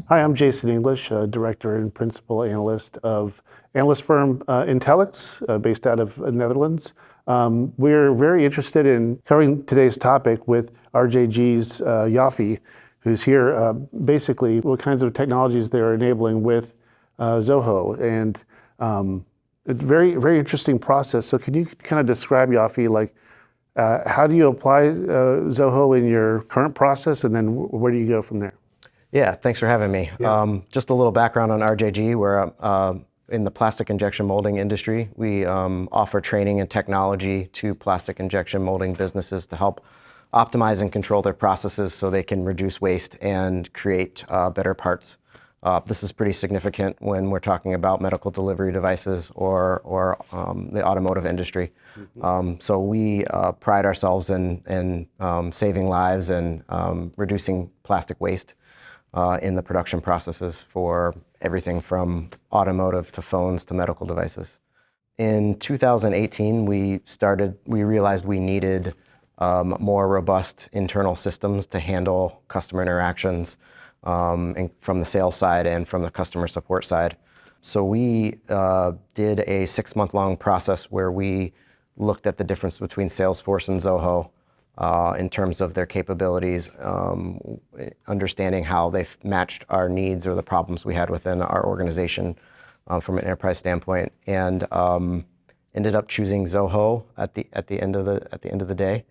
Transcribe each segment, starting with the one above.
Hi, I'm Jason English, Director and Principal Analyst of analyst firm Intellyx, based out of Netherlands. We're very interested in covering today's topic with RJG's Yoffy, who's here. Basically, what kinds of technologies they're enabling with Zoho, and it's very, very interesting process. So can you kind of describe Yoffy, like how do you apply Zoho in your current process, and then where do you go from there? Yeah, thanks for having me. Yeah. Just a little background on RJG. We're in the plastic injection molding industry. We offer training and technology to plastic injection molding businesses to help optimize and control their processes so they can reduce waste and create better parts. This is pretty significant when we're talking about medical delivery devices or the automotive industry. Mm-hmm. So we pride ourselves in saving lives and reducing plastic waste in the production processes for everything from automotive to phones to medical devices. In 2018, we realized we needed more robust internal systems to handle customer interactions and from the sales side and from the customer support side. So we did a 6-month-long process where we looked at the difference between Salesforce and Zoho in terms of their capabilities, understanding how they've matched our needs or the problems we had within our organization from an enterprise standpoint, and ended up choosing Zoho at the end of the day.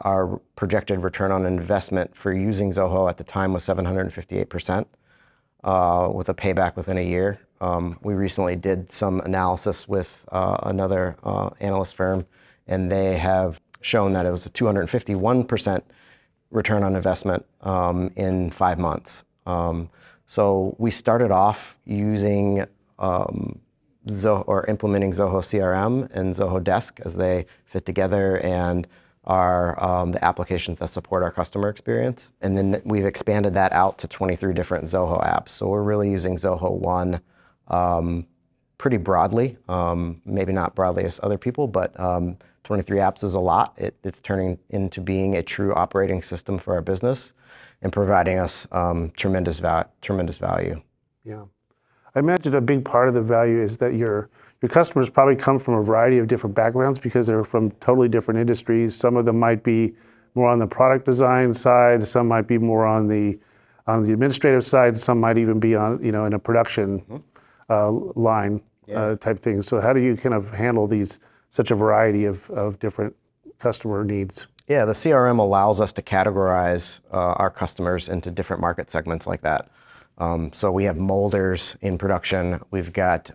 Our projected return on investment for using Zoho at the time was 758%, with a payback within a year. We recently did some analysis with another analyst firm, and they have shown that it was a 251% return on investment in 5 months. So we started off using Zoho, or implementing Zoho CRM and Zoho Desk as they fit together and are the applications that support our customer experience. And then we've expanded that out to 23 different Zoho apps. So we're really using ZohoOne pretty broadly, maybe not broadly as other people, but 23 apps is a lot. It's turning into being a true operating system for our business and providing us tremendous value. Yeah, I imagine a big part of the value is that your customers probably come from a variety of different backgrounds because they're from totally different industries. Some of them might be more on the product design side, some might be more on the administrative side, some might even be on, in a production line type thing. So how do you kind of handle such a variety of different customer needs? Yeah, the CRM allows us to categorize our customers into different market segments like that. So we have molders in production. We've got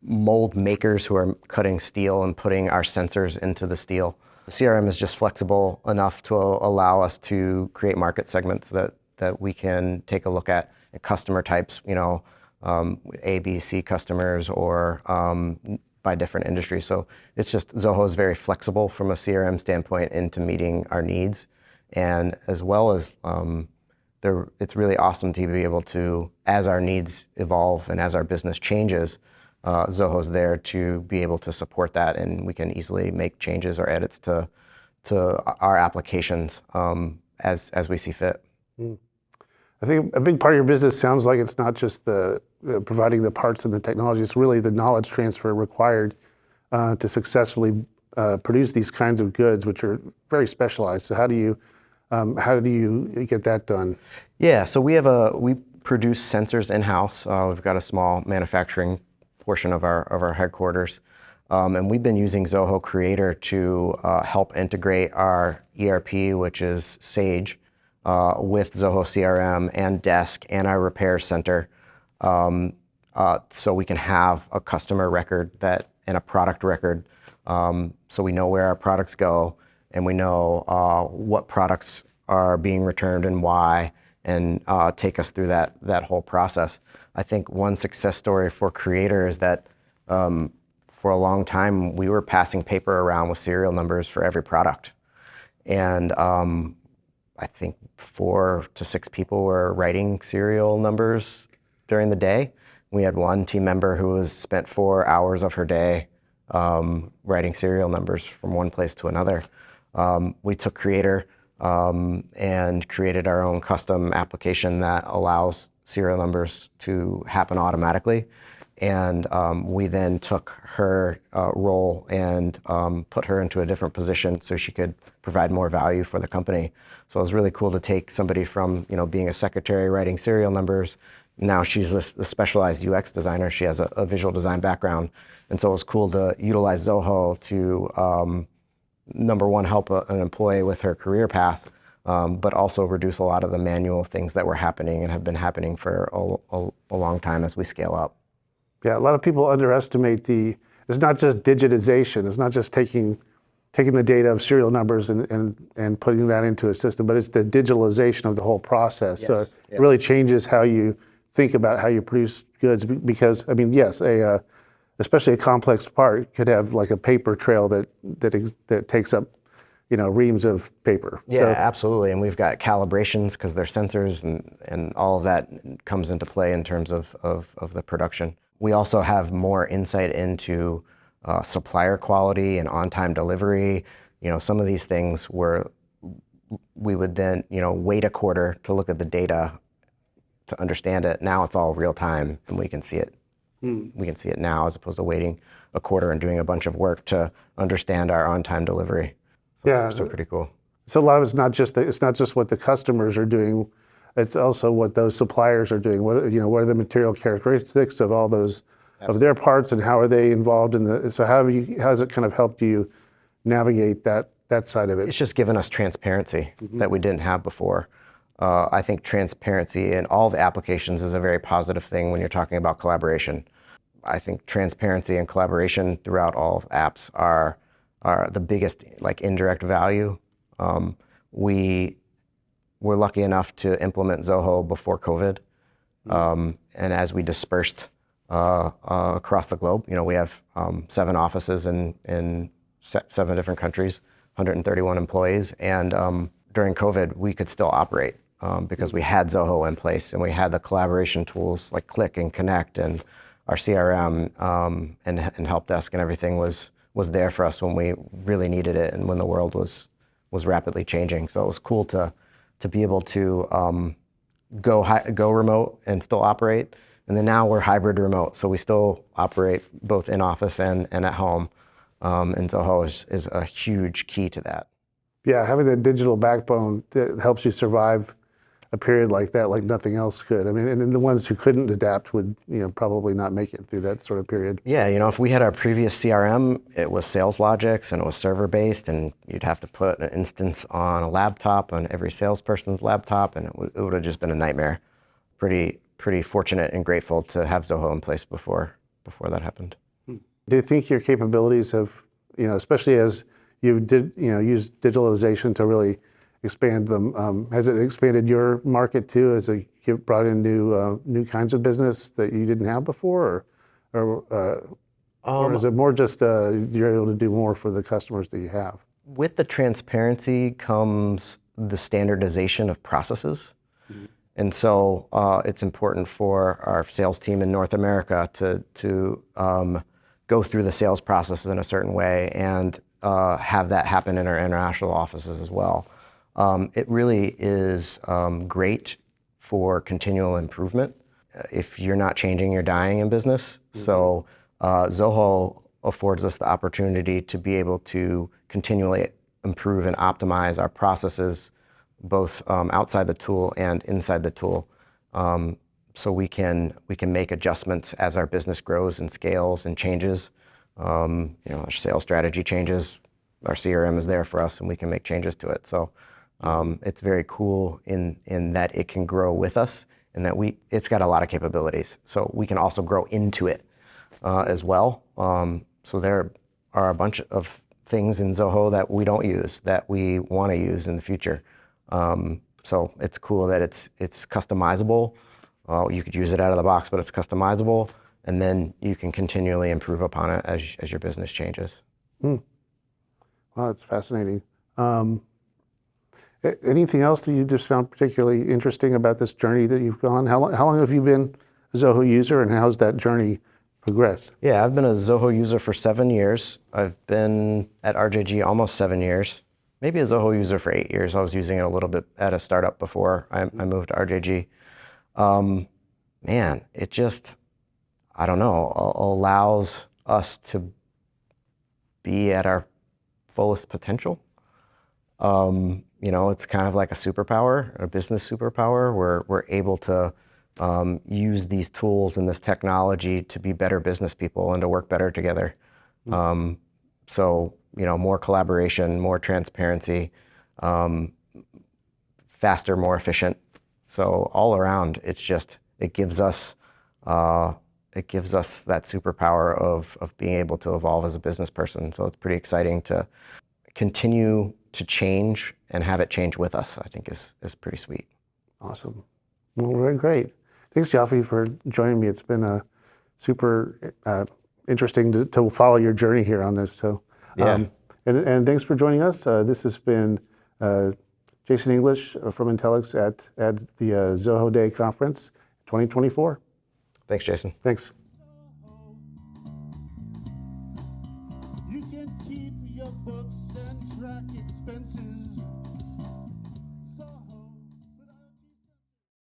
mold makers who are cutting steel and putting our sensors into the steel. The CRM is just flexible enough to allow us to create market segments that we can take a look at customer types, A, B, C customers, or by different industries. So it's just, Zoho is very flexible from a CRM standpoint into meeting our needs. And as well as it's really awesome to be able to, as our needs evolve and as our business changes, Zoho's there to be able to support that, and we can easily make changes or edits to our applications as we see fit. I think a big part of your business sounds like it's not just the providing the parts and the technology, it's really the knowledge transfer required to successfully produce these kinds of goods, which are very specialized. So how do you get that done? Yeah, so we produce sensors in-house. We've got a small manufacturing portion of our headquarters. And we've been using Zoho Creator to help integrate our ERP, which is Sage, with Zoho CRM and Desk and our repair center, so we can have a customer record and a product record, so we know where our products go and we know what products are being returned and why, and take us through that whole process. I think one success story for Creator is that for a long time we were passing paper around with serial numbers for every product, and I think 4 to 6 people were writing serial numbers during the day. We had one team member who spent 4 hours of her day writing serial numbers from one place to another. We took Creator, and created our own custom application that allows serial numbers to happen automatically. And we then took her role and put her into a different position so she could provide more value for the company. So it was really cool to take somebody from being a secretary writing serial numbers. Now she's a specialized UX designer. She has a visual design background. And so it was cool to utilize Zoho to, number one, help an employee with her career path, but also reduce a lot of the manual things that were happening and have been happening for a long time as we scale up. Yeah, a lot of people underestimate it's not just digitization, it's not just taking the data of serial numbers and putting that into a system, but it's the digitalization of the whole process. Yes. So it really changes how you think about how you produce goods, because, I mean, yes, especially a complex part could have like a paper trail that takes up, reams of paper. Yeah, So, absolutely. And we've got calibrations because they're sensors and all of that comes into play in terms of the production. We also have more insight into supplier quality and on-time delivery. Some of these things we would then, wait a quarter to look at the data to understand it. Now it's all real time and we can see it. We can see it now as opposed to waiting a quarter and doing a bunch of work to understand our on-time delivery. So pretty cool. So a lot of it's not just what the customers are doing, it's also what those suppliers are doing. What are the material characteristics of all those of their parts, and how are they involved in so how has it kind of helped you navigate that side of it? It's just given us transparency that we didn't have before. I think transparency in all the applications is a very positive thing when you're talking about collaboration. I think transparency and collaboration throughout all apps are the biggest indirect value. We were lucky enough to implement Zoho before COVID. And as we dispersed across the globe, we have 7 offices in 7 different countries, 131 employees. And during COVID, we could still operate because we had Zoho in place and we had the collaboration tools like Click and Connect and our CRM and help desk and everything was there for us when we really needed it and when the world was rapidly changing. So it was cool to be able to go remote and still operate. And then now we're hybrid remote, so we still operate both in office and at home. And Zoho is a huge key to that. Yeah, having that digital backbone that helps you survive a period like that, like nothing else could. I mean, and the ones who couldn't adapt would, probably not make it through that sort of period. Yeah, if we had our previous CRM, it was sales logics and it was server based, and you'd have to put an instance on a laptop, on every salesperson's laptop, and it would have just been a nightmare. Pretty fortunate and grateful to have Zoho in place before that happened. Do you think your capabilities have, especially as you used digitalization to really expand them, has it expanded your market too? Has it brought in new kinds of business that you didn't have before, or is it more just you're able to do more for the customers that you have? With the transparency comes the standardization of processes. And so it's important for our sales team in North America to go through the sales processes in a certain way and have that happen in our international offices as well. It really is great for continual improvement. If you're not changing, you're dying in business. So Zoho affords us the opportunity to be able to continually improve and optimize our processes, both outside the tool and inside the tool. So we can make adjustments as our business grows and scales and changes. Our sales strategy changes, our CRM is there for us and we can make changes to it. So it's very cool in that it can grow with us and that it's got a lot of capabilities. So we can also grow into it as well. So there are a bunch of things in Zoho that we don't use that we want to use in the future. So it's cool that it's customizable. You could use it out of the box, but it's customizable, and then you can continually improve upon it as your business changes. Well, that's fascinating. Anything else that you just found particularly interesting about this journey that you've gone? How long have you been a Zoho user, and how's that journey progressed? Yeah, I've been a Zoho user for 7 years. I've been at RJG almost 7 years. maybe a Zoho user for 8 years. I was using it a little bit at a startup before I moved to RJG. Man, it just, I don't know, allows us to be at our fullest potential. You know, it's kind of like a superpower, a business superpower, where we're able to use these tools and this technology to be better business people and to work better together. So, you know, more collaboration, more transparency, faster, more efficient. So all around, it's just, it gives us that superpower of being able to evolve as a business person. So it's pretty exciting to continue to change and have it change with us, I think is pretty sweet. Awesome. Well, very great. Thanks, Yoffy, for joining me. It's been super interesting to follow your journey here on this. So, Yeah. And thanks for joining us. This has been Jason English from Intellyx at the Zoho Day Conference 2024. Thanks, Jason. Thanks. You can keep your books and track expenses.